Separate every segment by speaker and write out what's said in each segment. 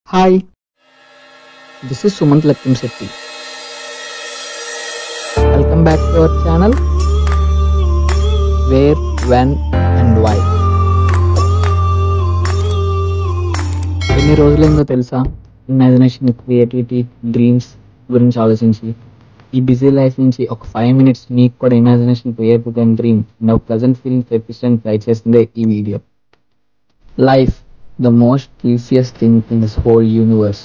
Speaker 1: Hi, this is Sumant Lakimsetti. Welcome back to our channel Where, When and Why. ఎన్ని రోజులైందో తెలుసా imagination, creativity, dreams గురించి ఆలోచించి ఈ busy life నుంచి ఒక 5 minutes మీకు కూడా ఇమాజినేషన్, క్రియేటివిటీ అండ్ డ్రీమ్ నా ప్లెజెంట్ ఫీలింగ్స్ తెప్పించడానికి ట్రై చేసిందే ఈ video. Life the most precious thing in this whole universe.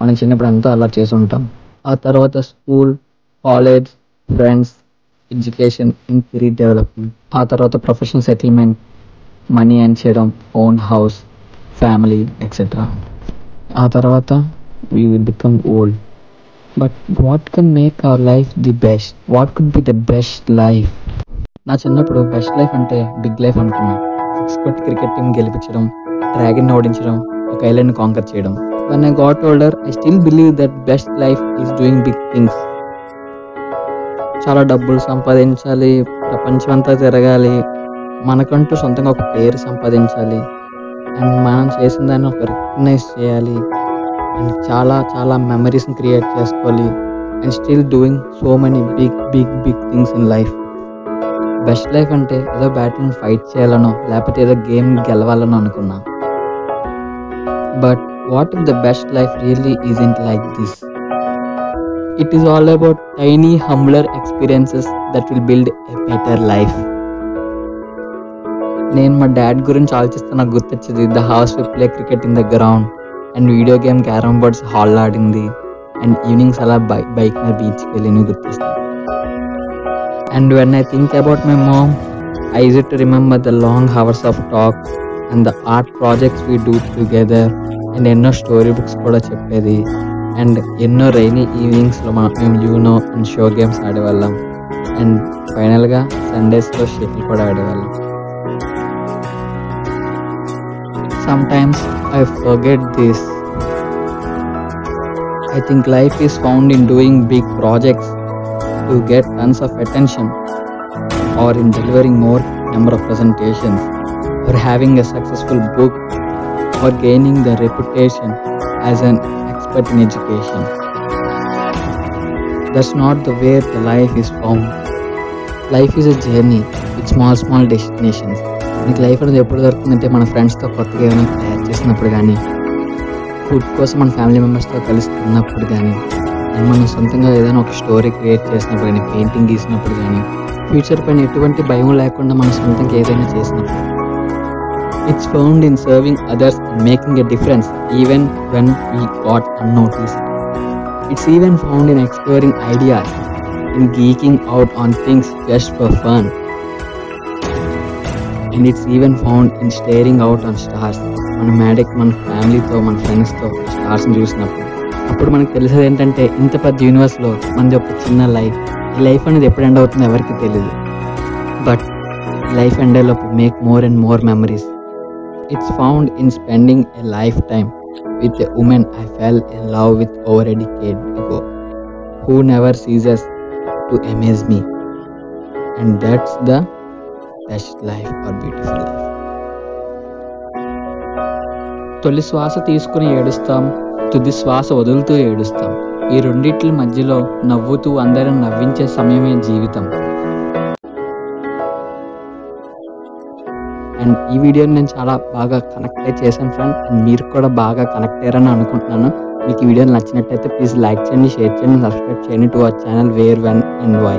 Speaker 1: మనం చిన్నప్పుడు అంతా అలా చేసి ఉంటాం. ఆ తర్వాత school, college, friends, education and career development, ఆ తర్వాత ప్రొఫెషనల్ సెటిల్మెంట్, మనీ ఎర్న్ చేయడం, ఓన్ హౌస్, ఫ్యామిలీ ఎక్సెట్రా. ఆ తర్వాత we will become old. But what can make our life the best? What could be the best life? నా చిన్నప్పుడు best life అంటే big life అనుకున్నా. 6 కొట్టి క్రికెట్ టీం గెలిపించడం, dragon ఓడించడం, ఒక ఐలాండ్ కాంకర్ చేయడం. When I got older, I still believe that best life is doing big things. చాలా డబ్బులు సంపాదించాలి, ప్రపంచం అంతా తిరగాలి, మనకంటూ సొంతంగా ఒక పేరు సంపాదించాలి, అండ్ మనం చేసిన దాన్ని ఒక రికగ్నైజ్ చేయాలి, అండ్ చాలా చాలా మెమరీస్ని క్రియేట్ చేసుకోవాలి, and still doing so many big things in life. Best life అంటే ఏదో బ్యాటిల్ని ఫైట్ చేయాలనో లేకపోతే ఏదో గేమ్ గెలవాలనో అనుకున్నా. But what if the best life really isn't like this? It is all about tiny, humbler experiences that will build a better life. నేను మా dad గురించి ఆలోచిస్తే నాకు గుర్తొచ్చేది the house we play cricket in the ground, and video game carrom boards hall ఆడింది, and evenings అలా bike మీద బీచ్కి వెళ్ళి గుర్తొస్తాయి. And when I think about my mom, I used to remember the long hours of talks and the art projects we do together, and ఎన్నో story books కూడా చెప్పేది, and ఎన్నో రైనీ ఈవినింగ్స్లో మేము యూనో అండ్ షో గేమ్స్ ఆడేవాళ్ళం, and ఫైనల్గా సండేస్లో shuttle కూడా ఆడేవాళ్ళం. Sometimes I forget this. I think life is found in doing big projects to get tons of attention, or in delivering more number of presentations, or having a successful book, or gaining the reputation as an expert in education. That's not the way the life is found. Life is a journey with small destinations. మనకి life అనేది ఎప్పుడు దొరుకుతుందంటే మన ఫ్రెండ్స్తో కొత్తగా ఏమైనా తయారు చేసినప్పుడు కానీ, ఫుడ్ కోసం మన ఫ్యామిలీ మెంబర్స్తో కలిసి తిన్నప్పుడు కానీ, అండ్ మనం సొంతంగా ఏదైనా ఒక స్టోరీ క్రియేట్ చేసినప్పుడు కానీ, పెయింటింగ్ గీసినప్పుడు కానీ, ఫ్యూచర్ పైన ఎటువంటి భయం లేకుండా మన సొంతంగా ఏదైనా చేసినప్పుడు. It's found in serving others and making a difference even when we got unnoticed. It's even found in exploring ideas, in geeking out on things just for fun. And it's even found in staring out on stars. మన ఫ్యామిలీతో, మన ఫ్రెండ్స్తో స్టార్స్ని చూసినప్పుడు అప్పుడు మనకు తెలిసేది ఏంటంటే ఇంత పెద్ద యూనివర్స్లో మనది ఒక చిన్న లైఫ్. ఈ లైఫ్ అనేది ఎప్పుడు ఎండ్ అవుతుందో ఎవరికి తెలియదు. బట్ లైఫ్ ఎండ్ అయ్యేలోపు make more and more memories. It's found in spending a lifetime with a woman I fell in love with over a decade ago, who never ceases to amaze me. And that's the best life or beautiful life. తొలి శ్వాస తీసుకుని ఏడుస్తాం, తుది శ్వాస వదులుతూ ఏడుస్తాం. ఈ రెండిట్ల మధ్యలో నవ్వుతూ అందరం నవ్వించే సమయమే జీవితం. అండ్ ఈ వీడియోని నేను చాలా బాగా కనెక్ట్ చేశాను ఫ్రెండ్, అండ్ మీరు కూడా బాగా కనెక్ట్ అయ్యారని అనుకుంటున్నాను. మీకు ఈ వీడియో నచ్చినట్టయితే ప్లీజ్ లైక్ చేయండి, షేర్ చేయండి, సబ్స్క్రైబ్ చేయండి to our channel where, when and why.